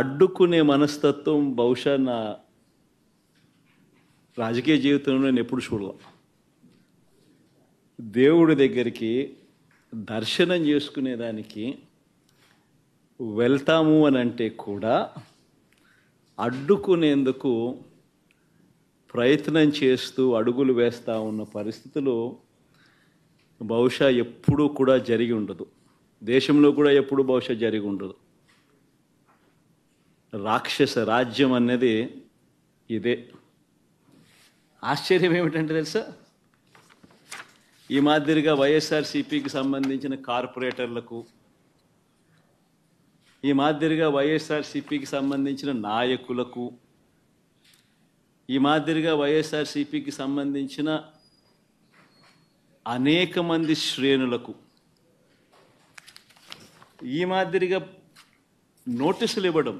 అడ్డుకునే మనస్తత్వం బహుశా నా రాజకీయ జీవితంలో నేను ఎప్పుడు చూడలే. దేవుడి దగ్గరికి దర్శనం చేసుకునేదానికి వెళ్తాము అని అంటే కూడా అడ్డుకునేందుకు ప్రయత్నం చేస్తూ అడుగులు వేస్తూ ఉన్న పరిస్థితులు బహుశా ఎప్పుడూ కూడా జరిగి ఉండదు. దేశంలో కూడా ఎప్పుడు బహుశా జరిగి ఉండదు. రాక్షస రాజ్యం అనేది ఇదే. ఆశ్చర్యం ఏమిటంటే తెలుసా, ఈ మాదిరిగా వైఎస్ఆర్సీపీకి సంబంధించిన కార్పొరేటర్లకు, ఈ మాదిరిగా వైఎస్ఆర్సీపీకి సంబంధించిన నాయకులకు, ఈ మాదిరిగా వైఎస్ఆర్సీపీకి సంబంధించిన అనేక మంది శ్రేణులకు ఈ మాదిరిగా నోటీసులు ఇవ్వడం,